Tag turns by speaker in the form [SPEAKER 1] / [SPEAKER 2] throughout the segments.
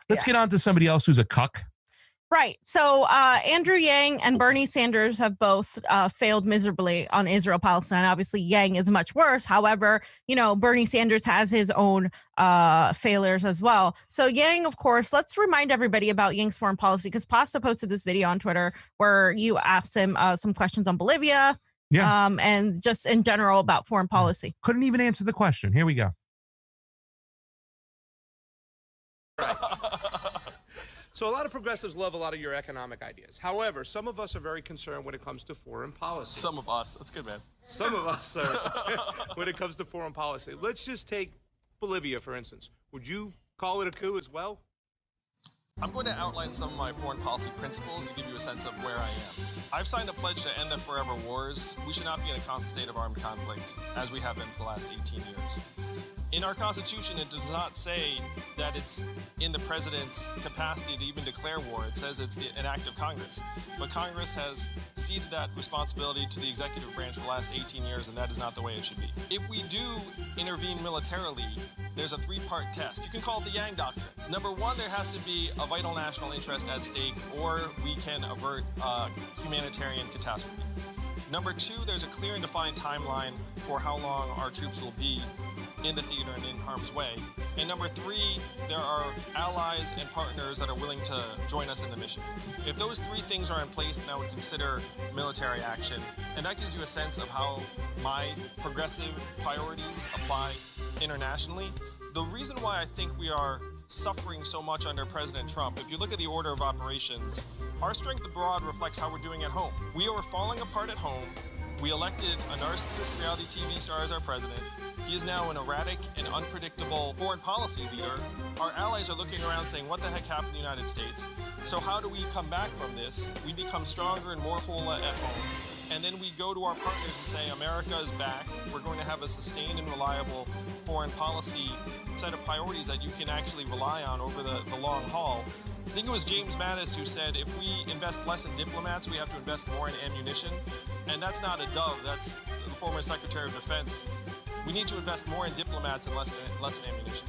[SPEAKER 1] Let's get on to somebody else who's a cuck.
[SPEAKER 2] Right. So Andrew Yang and Bernie Sanders have both failed miserably on Israel-Palestine. Obviously, Yang is much worse. However, Bernie Sanders has his own failures as well. So Yang, of course, let's remind everybody about Yang's foreign policy, because Pasta posted this video on Twitter where you asked him some questions on Bolivia and just in general about foreign policy.
[SPEAKER 1] Couldn't even answer the question. Here we go.
[SPEAKER 3] So a lot of progressives love a lot of your economic ideas. However, some of us are very concerned when it comes to foreign policy.
[SPEAKER 4] Some of us. That's good, man.
[SPEAKER 3] Some of us are when it comes to foreign policy. Let's just take Bolivia, for instance. Would you call it a coup as well?
[SPEAKER 4] I'm going to outline some of my foreign policy principles to give you a sense of where I am. I've signed a pledge to end the forever wars. We should not be in a constant state of armed conflict, as we have been for the last 18 years. In our Constitution, it does not say that it's in the president's capacity to even declare war. It says it's an act of Congress. But Congress has ceded that responsibility to the executive branch for the last 18 years, and that is not the way it should be. If we do intervene militarily, there's a three-part test. You can call it the Yang Doctrine. Number one, there has to be a vital national interest at stake, or we can avert humanitarian catastrophe. Number two, there's a clear and defined timeline for how long our troops will be in the theater and in harm's way. And number three, there are allies and partners that are willing to join us in the mission. If those three things are in place, then I would consider military action. And that gives you a sense of how my progressive priorities apply internationally. The reason why I think we are suffering so much under President Trump, if you look at the order of operations, our strength abroad reflects how we're doing at home. We are falling apart at home. We elected a narcissist reality TV star as our president. He is now an erratic and unpredictable foreign policy leader. Our allies are looking around saying, what the heck happened in the United States? So how do we come back from this? We become stronger and more whole at home. And then we go to our partners and say, America is back. We're going to have a sustained and reliable foreign policy set of priorities that you can actually rely on over the long haul. I think it was James Mattis who said, if we invest less in diplomats, we have to invest more in ammunition. And that's not a dove, that's the former Secretary of Defense. We need to invest more in diplomats and less in ammunition.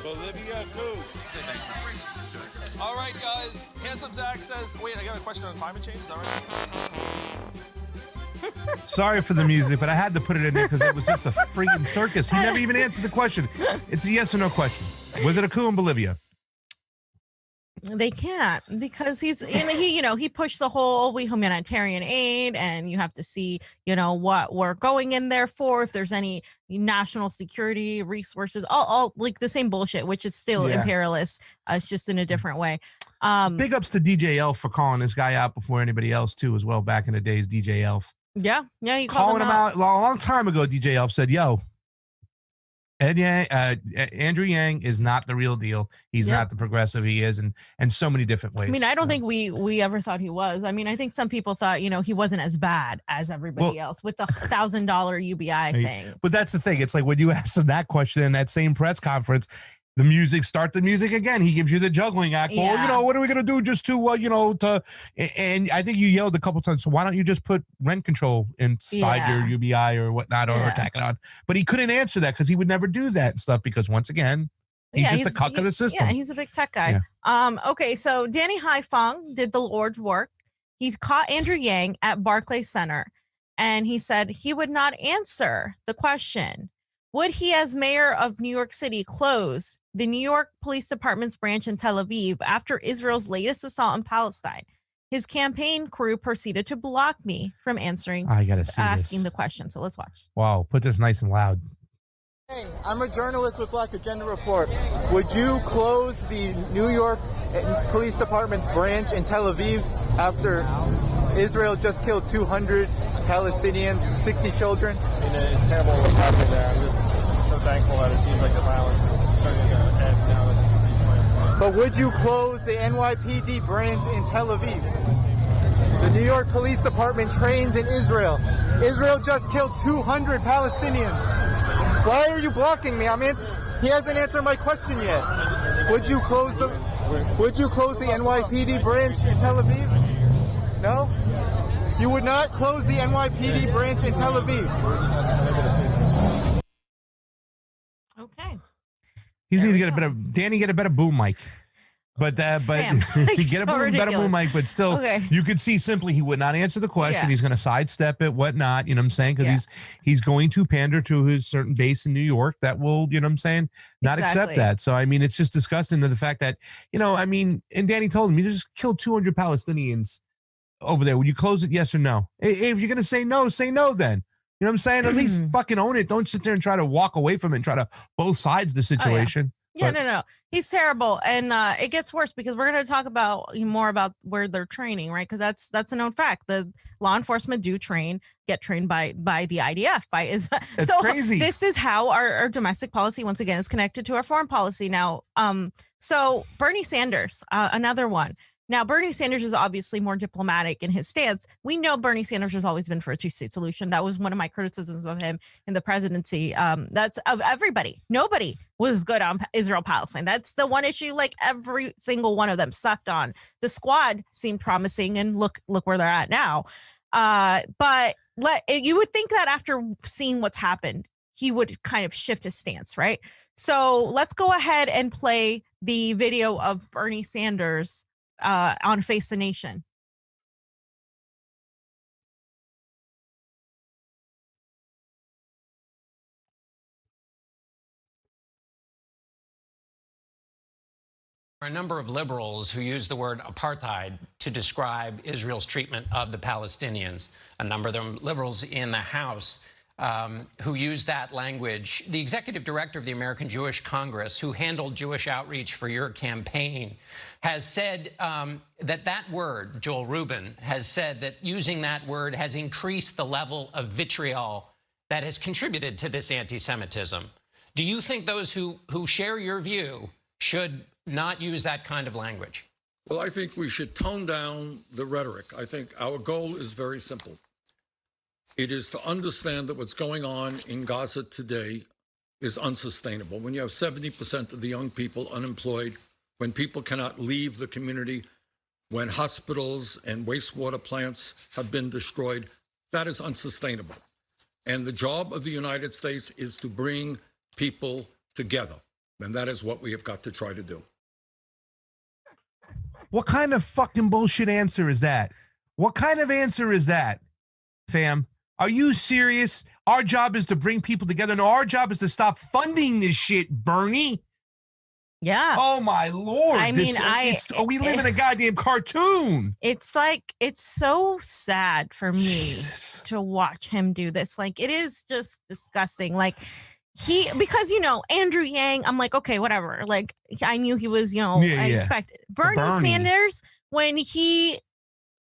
[SPEAKER 3] Bolivia coup.
[SPEAKER 4] All right, guys. Handsome Zach says, wait, I got a question on climate change. Is that right?
[SPEAKER 1] Sorry for the music, but I had to put it in there because it was just a freaking circus. He never even answered the question. It's a yes or no question. Was it a coup in Bolivia?
[SPEAKER 2] They can't, because he pushed the whole humanitarian aid, and you have to see, what we're going in there for, if there's any national security resources, all like the same bullshit, which is still imperialist. It's just in a different way.
[SPEAKER 1] Big ups to DJ Elf for calling this guy out before anybody else too, as well. Back in the days, DJ Elf.
[SPEAKER 2] Yeah, you
[SPEAKER 1] calling him out a long time ago. DJ Elf said, "Yo, Andrew Yang is not the real deal. He's not the progressive he is, and so many different ways."
[SPEAKER 2] I mean, I don't think we ever thought he was. I mean, I think some people thought, he wasn't as bad as everybody else with the $1,000 UBI thing.
[SPEAKER 1] But that's the thing. It's like when you ask him that question in that same press conference, start the music again. He gives you the juggling act.
[SPEAKER 2] Yeah.
[SPEAKER 1] Well, what are we going to do just to, and I think you yelled a couple times. So why don't you just put rent control inside your UBI or whatnot, or tack it on? But he couldn't answer that because he would never do that and stuff, because once again, he's just a cuck of the system.
[SPEAKER 2] Yeah, he's a big tech guy. Yeah. Okay, so Danny Haifong did the Lord's work. He caught Andrew Yang at Barclays Center, and he said he would not answer the question. Would he, as mayor of New York City, close the New York Police Department's branch in Tel Aviv after Israel's latest assault on Palestine? His campaign crew proceeded to block me from asking the question. So let's watch.
[SPEAKER 1] Wow, put this nice and loud.
[SPEAKER 5] Hey, I'm a journalist with Black Agenda Report. Would you close the New York Police Department's branch in Tel Aviv after Israel just killed 200 Palestinians, 60 children?
[SPEAKER 6] I mean, it's terrible what's happening there. I'm just so thankful that it seems like the violence is starting to end now that the ceasefire.
[SPEAKER 5] But would you close the NYPD branch in Tel Aviv? The New York Police Department trains in Israel. Israel just killed 200 Palestinians. Why are you blocking me? He hasn't answered my question yet. Would you close the NYPD branch in Tel Aviv? No? You would not close the NYPD branch in Tel Aviv.
[SPEAKER 2] Okay.
[SPEAKER 1] He needs to get a better boom mic. But get a better boom mic, but still, you could see simply he would not answer the question. He's going to sidestep it, whatnot. You know what I'm saying? Because he's going to pander to his certain base in New York that will, you know what I'm saying, not accept that. So I mean, it's just disgusting to the fact that, you know, I mean, and Danny told him, you just killed 200 Palestinians over there. Would you close it? Yes or no? If you're going to say no then. You know what I'm saying? At least fucking own it. Don't sit there and try to walk away from it and try to both sides the situation.
[SPEAKER 2] No. He's terrible. And it gets worse because we're going to talk about more about where they're training, right? Because that's a known fact. The law enforcement get trained by the IDF, by Israel.
[SPEAKER 1] It's crazy.
[SPEAKER 2] This is how our domestic policy, once again, is connected to our foreign policy. Now, so Bernie Sanders, another one. Now, Bernie Sanders is obviously more diplomatic in his stance. We know Bernie Sanders has always been for a two-state solution. That was one of my criticisms of him in the presidency. That's of everybody. Nobody was good on Israel-Palestine. That's the one issue, like every single one of them sucked on. The squad seemed promising, and look where they're at now. But you would think that after seeing what's happened, he would kind of shift his stance, right? So let's go ahead and play the video of Bernie Sanders on Face the Nation.
[SPEAKER 7] There are a number of liberals who use the word apartheid to describe Israel's treatment of the Palestinians. A number of them liberals in the House who use that language. The executive director of the American Jewish Congress, who handled Jewish outreach for your campaign, has said that word, Joel Rubin, has said that using that word has increased the level of vitriol that has contributed to this anti-Semitism. Do you think those who share your view should not use that kind of language?
[SPEAKER 8] Well, I think we should tone down the rhetoric. I think our goal is very simple. It is to understand that what's going on in Gaza today is unsustainable. When you have 70% of the young people unemployed, when people cannot leave the community, when hospitals and wastewater plants have been destroyed, that is unsustainable. And the job of the United States is to bring people together. And that is what we have got to try to do.
[SPEAKER 1] What kind of fucking bullshit answer is that? What kind of answer is that, fam? Are you serious? Our job is to bring people together. No, our job is to stop funding this shit, Bernie.
[SPEAKER 2] Yeah.
[SPEAKER 1] Oh my Lord.
[SPEAKER 2] I mean,
[SPEAKER 1] we live in a goddamn cartoon.
[SPEAKER 2] It's like, it's so sad for me to watch him do this. Like, it is just disgusting. Like, because, you know, Andrew Yang, I'm like, okay, whatever. Like, I knew he was, you know, I expected. Bernie Sanders, when he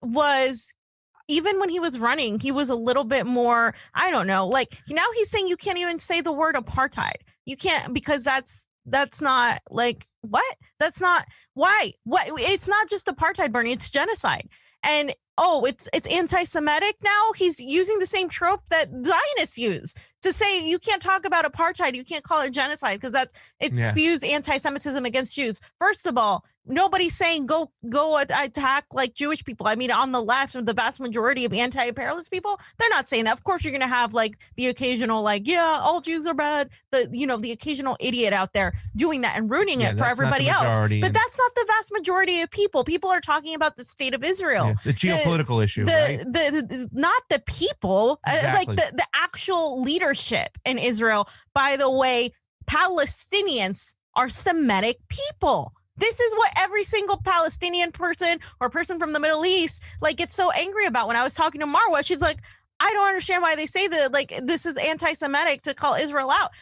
[SPEAKER 2] was, even when he was running, he was a little bit more, I don't know, like now he's saying you can't even say the word apartheid. You can't, because that's not like, what? That's not, why? What? It's not just apartheid, Bernie, it's genocide. And it's anti-Semitic now. He's using the same trope that Zionists use to say you can't talk about apartheid, you can't call it genocide because spews anti-Semitism against Jews. First of all, nobody's saying go attack like Jewish people. I mean, on the left, the vast majority of anti-imperialist people, they're not saying that. Of course, you're going to have like the occasional like, yeah, all Jews are bad. The occasional idiot out there doing that and ruining it for everybody else. But that's not the vast majority of people. People are talking about the state of Israel.
[SPEAKER 1] Yeah, it's a geopolitical issue, right?
[SPEAKER 2] Not the people,
[SPEAKER 1] exactly.
[SPEAKER 2] like the actual leadership in Israel. By the way, Palestinians are Semitic people. This is what every single Palestinian person or person from the Middle East like gets so angry about. When I was talking to Marwa, she's like, I don't understand why they say that like this is anti-Semitic to call Israel out.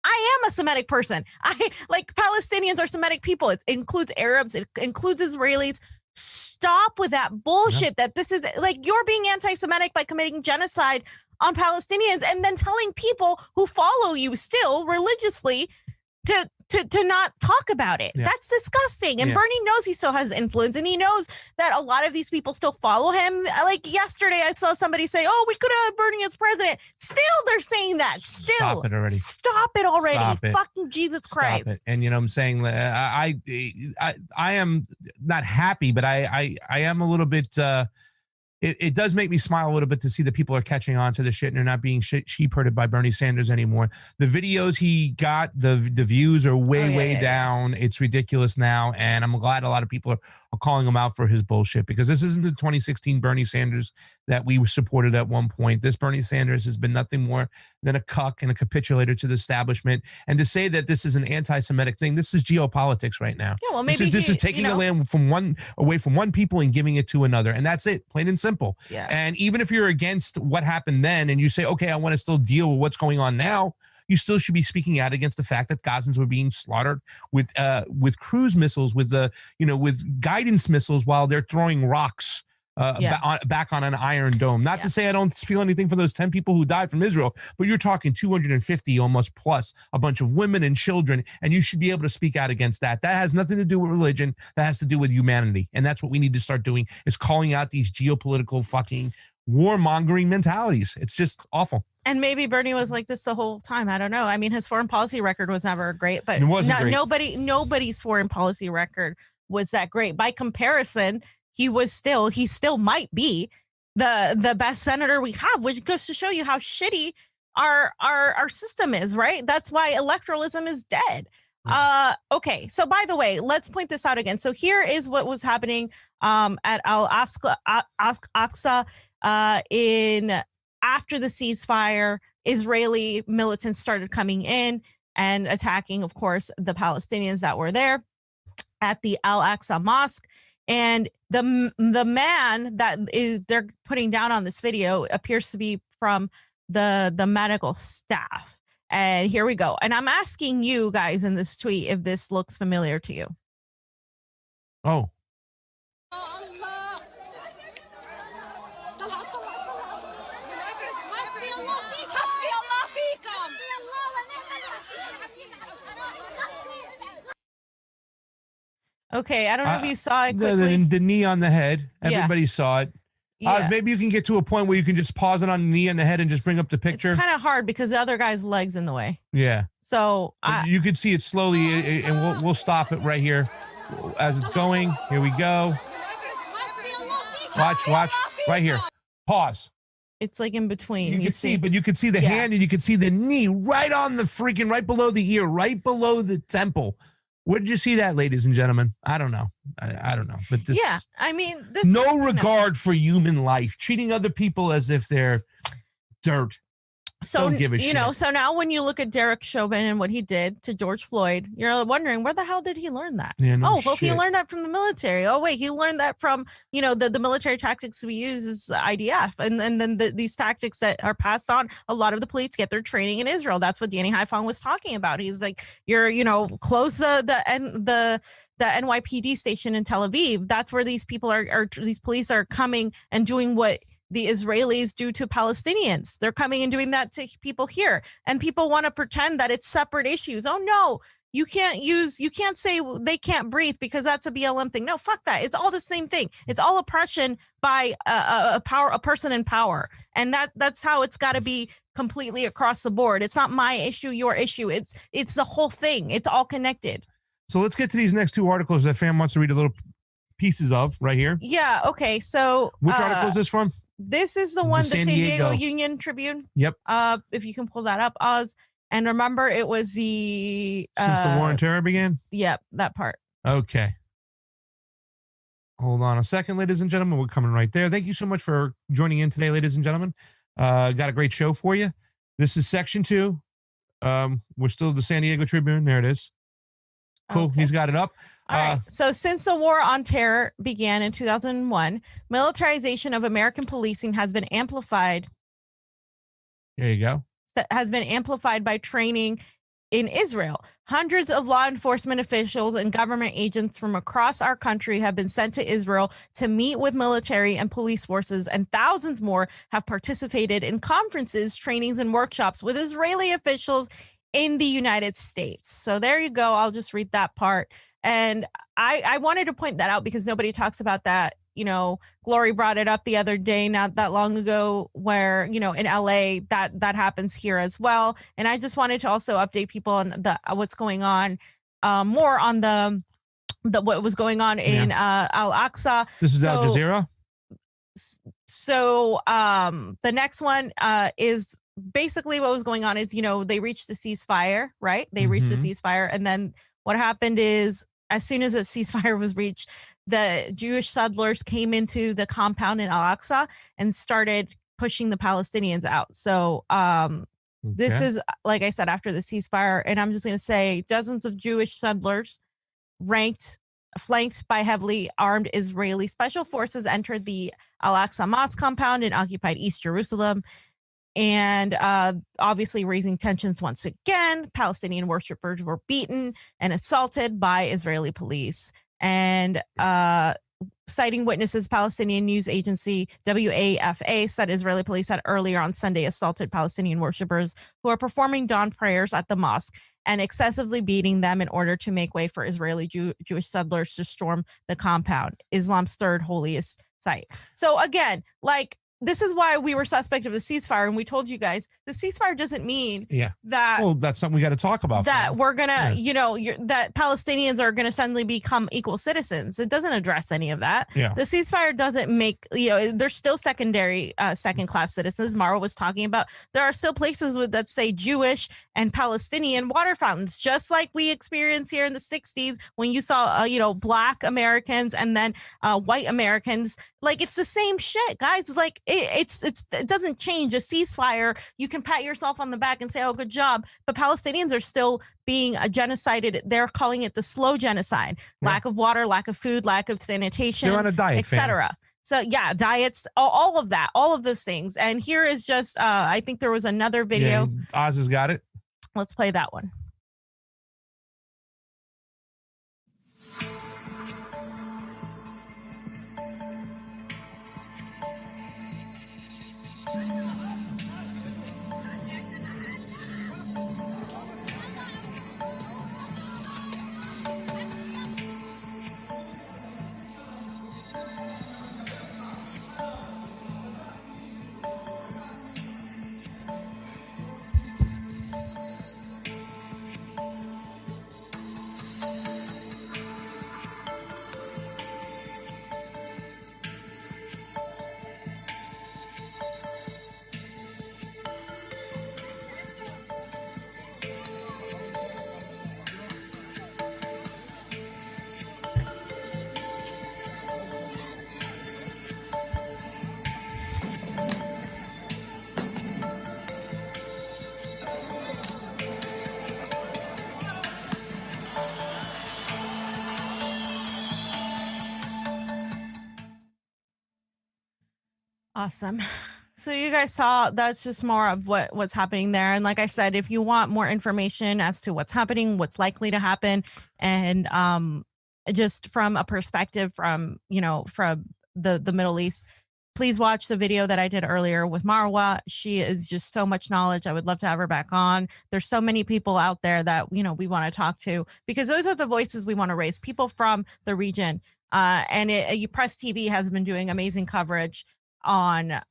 [SPEAKER 2] I am a Semitic person. Palestinians are Semitic people. It includes Arabs. It includes Israelis. Stop with that bullshit that this is like you're being anti-Semitic by committing genocide on Palestinians and then telling people who follow you still religiously to not talk about it. Yeah. That's disgusting. And Bernie knows he still has influence, and he knows that a lot of these people still follow him. Like yesterday, I saw somebody say, "Oh, we could have Bernie as president." Still, they're saying that. Still,
[SPEAKER 1] stop it already.
[SPEAKER 2] Stop it already.
[SPEAKER 1] Stop it.
[SPEAKER 2] Fucking Jesus Christ.
[SPEAKER 1] Stop it. And you know, what I'm saying, I am not happy, but I am a little bit. it does make me smile a little bit to see that people are catching on to the shit and they're not being sheep herded by Bernie Sanders anymore. The videos he got, the views are way down. It's ridiculous now. And I'm glad a lot of people are calling him out for his bullshit, because this isn't the 2016 Bernie Sanders that we supported at one point. This Bernie Sanders has been nothing more than a cuck and a capitulator to the establishment. And to say that this is an anti-Semitic thing, this is geopolitics right now.
[SPEAKER 2] Yeah, well, maybe
[SPEAKER 1] this is taking the land away from one people and giving it to another. And that's it, plain and simple.
[SPEAKER 2] Yeah.
[SPEAKER 1] And even if you're against what happened then and you say, okay, I want to still deal with what's going on now, you still should be speaking out against the fact that Gazans were being slaughtered with cruise missiles, with with guidance missiles while they're throwing rocks back on an Iron Dome. Not to say I don't feel anything for those 10 people who died from Israel, but you're talking 250 almost plus a bunch of women and children, and you should be able to speak out against that. That has nothing to do with religion. That has to do with humanity, and that's what we need to start doing, is calling out these geopolitical fucking warmongering mentalities. It's just awful.
[SPEAKER 2] And maybe Bernie was like this the whole time. I don't know. I mean, his foreign policy record was never great, but nobody's foreign policy record was that great. By comparison, he still might be the best senator we have, which goes to show you how shitty our system is, right? That's why electoralism is dead. Okay, so by the way, let's point this out again. So here is what was happening at Al-Aqsa after the ceasefire. Israeli militants started coming in and attacking, of course, the Palestinians that were there at the Al-Aqsa mosque. And the man that they're putting down on this video appears to be from the medical staff. And here we go. And I'm asking you guys in this tweet if this looks familiar to you.
[SPEAKER 1] Oh.
[SPEAKER 2] Okay, I don't know if you saw it quickly.
[SPEAKER 1] The knee on the head. Everybody saw it.
[SPEAKER 2] Yeah.
[SPEAKER 1] Maybe you can get to a point where you can just pause it on the knee and the head and just bring up the picture.
[SPEAKER 2] It's kind of hard because the other guy's leg's in the way.
[SPEAKER 1] Yeah.
[SPEAKER 2] So
[SPEAKER 1] you could see it slowly, and we'll stop it right here as it's going. Here we go. Watch, right here. Pause.
[SPEAKER 2] It's like in between.
[SPEAKER 1] You can see, but you could see the hand and you could see the knee right on the freaking, right below the ear, right below the temple. Where did you see that, ladies and gentlemen? I don't know. I don't know. But this,
[SPEAKER 2] I mean, this
[SPEAKER 1] no regard for human life, treating other people as if they're dirt.
[SPEAKER 2] So,
[SPEAKER 1] don't give a shit.
[SPEAKER 2] So now when you look at Derek Chauvin and what he did to George Floyd, you're wondering, where the hell did he learn that?
[SPEAKER 1] Yeah, no
[SPEAKER 2] well,
[SPEAKER 1] shit.
[SPEAKER 2] He learned that from the military. Oh, wait, he learned that from, the military tactics we use is IDF. And then these tactics that are passed on, a lot of the police get their training in Israel. That's what Danny Haifong was talking about. He's like, close the NYPD station in Tel Aviv. That's where these people these police are coming and doing what the Israelis do to Palestinians. They're coming and doing that to people here. And people want to pretend that it's separate issues. Oh, no, you can't say they can't breathe because that's a BLM thing. No, fuck that. It's all the same thing. It's all oppression by a person in power. And that's how it's got to be completely across the board. It's not my issue, your issue. It's the whole thing. It's all connected.
[SPEAKER 1] So let's get to these next two articles that fam wants to read a little pieces of right here.
[SPEAKER 2] Yeah. Okay. So
[SPEAKER 1] which article is this from?
[SPEAKER 2] This is the one, the San Diego Union Tribune.
[SPEAKER 1] Yep.
[SPEAKER 2] If you can pull that up, Oz. And remember, it was the
[SPEAKER 1] since the war on terror began.
[SPEAKER 2] Yep, that part.
[SPEAKER 1] Okay. Hold on a second, ladies and gentlemen. We're coming right there. Thank you so much for joining in today, ladies and gentlemen. Got a great show for you. This is section 2. We're still the San Diego Tribune. There it is. Cool. Okay. He's got it up.
[SPEAKER 2] All right. So since the war on terror began in 2001, militarization of American policing has been amplified.
[SPEAKER 1] There you go.
[SPEAKER 2] Has been amplified by training in Israel. Hundreds of law enforcement officials and government agents from across our country have been sent to Israel to meet with military and police forces, and thousands more have participated in conferences, trainings, and workshops with Israeli officials in the United States. So there you go. I'll just read that part. And I wanted to point that out because nobody talks about that. Glory brought it up the other day, not that long ago, where, in LA that happens here as well. And I just wanted to also update people on what's going on, more on the what was going on in Al-Aqsa.
[SPEAKER 1] This is Al Jazeera.
[SPEAKER 2] So the next one is basically what was going on is, they reached a ceasefire, right? They reached a ceasefire. And then what happened is, as soon as a ceasefire was reached, the Jewish settlers came into the compound in Al-Aqsa and started pushing the Palestinians out. So this is, like I said, after the ceasefire. And I'm just going to say dozens of Jewish settlers flanked by heavily armed Israeli special forces entered the Al-Aqsa Mosque compound in occupied East Jerusalem. And obviously raising tensions once again. Palestinian worshippers were beaten and assaulted by Israeli police. And citing witnesses, Palestinian news agency WAFA said Israeli police had earlier on Sunday assaulted Palestinian worshippers who are performing dawn prayers at the mosque and excessively beating them in order to make way for Israeli Jewish settlers to storm the compound, Islam's third holiest site. So again, this is why we were suspect of the ceasefire, and we told you guys the ceasefire doesn't mean that.
[SPEAKER 1] Well, that's something we got to talk about.
[SPEAKER 2] That we're gonna, that Palestinians are gonna suddenly become equal citizens. It doesn't address any of that.
[SPEAKER 1] Yeah.
[SPEAKER 2] The ceasefire doesn't make, they're still secondary, second-class citizens. Mara was talking about there are still places that say Jewish and Palestinian water fountains, just like we experienced here in the '60s when you saw, Black Americans and then white Americans. It's the same shit, guys. It doesn't change. A ceasefire, you can pat yourself on the back and say, oh, good job. But Palestinians are still being genocided. They're calling it the slow genocide. Lack of water, lack of food, lack of sanitation,
[SPEAKER 1] they're on a diet,
[SPEAKER 2] etc. So yeah, diets, all of that, all of those things. And here is just, I think there was another video.
[SPEAKER 1] Yeah, Oz has got it.
[SPEAKER 2] Let's play that one. Awesome. So you guys saw, that's just more of what's happening there. And like I said, if you want more information as to what's happening, what's likely to happen, and just from a perspective from the Middle East, please watch the video that I did earlier with Marwa. She is just so much knowledge. I would love to have her back on. There's so many people out there that, we want to talk to, because those are the voices we want to raise, people from the region. And Press TV has been doing amazing coverage on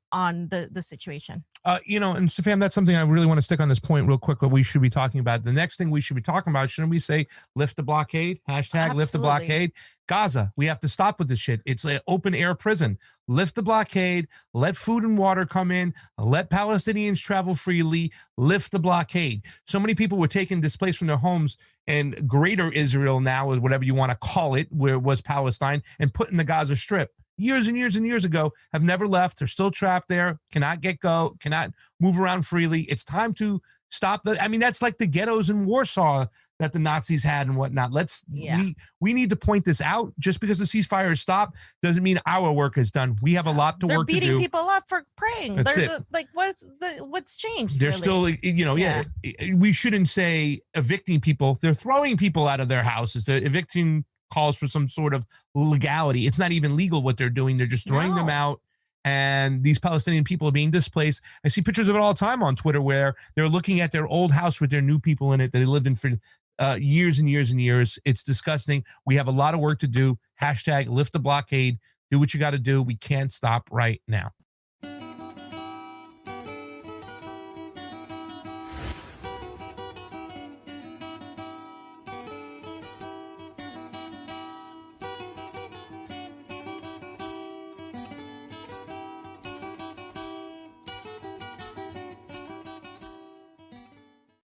[SPEAKER 2] the situation.
[SPEAKER 1] And Safam, that's something I really want to stick on this point real quick, what we should be talking about. The next thing we should be talking about, shouldn't we say lift the blockade? Hashtag lift the blockade. Gaza, we have to stop with this shit. It's an open air prison. Lift the blockade, let food and water come in, let Palestinians travel freely, lift the blockade. So many people were taken displaced from their homes in greater Israel now, or whatever you want to call it, where it was Palestine, and put in the Gaza Strip. Years and years and years ago, have never left. They're still trapped there, cannot cannot move around freely. It's time to stop that's like the ghettos in Warsaw that the Nazis had and whatnot. We need to point this out. Just because the ceasefire is stopped doesn't mean our work is done. We have a lot to work to do.
[SPEAKER 2] They're beating people up for praying.
[SPEAKER 1] That's it.
[SPEAKER 2] What's changed?
[SPEAKER 1] They're
[SPEAKER 2] really?
[SPEAKER 1] Still, we shouldn't say evicting people. They're throwing people out of their houses. They're evicting calls for some sort of legality. It's not even legal what they're doing. They're just throwing them out, and these Palestinian people are being displaced. I see pictures of it all the time on Twitter where they're looking at their old house with their new people in it that they lived in for years and years and years. It's disgusting. We have a lot of work to do. Hashtag lift the blockade. Do what you got to do. We can't stop right now.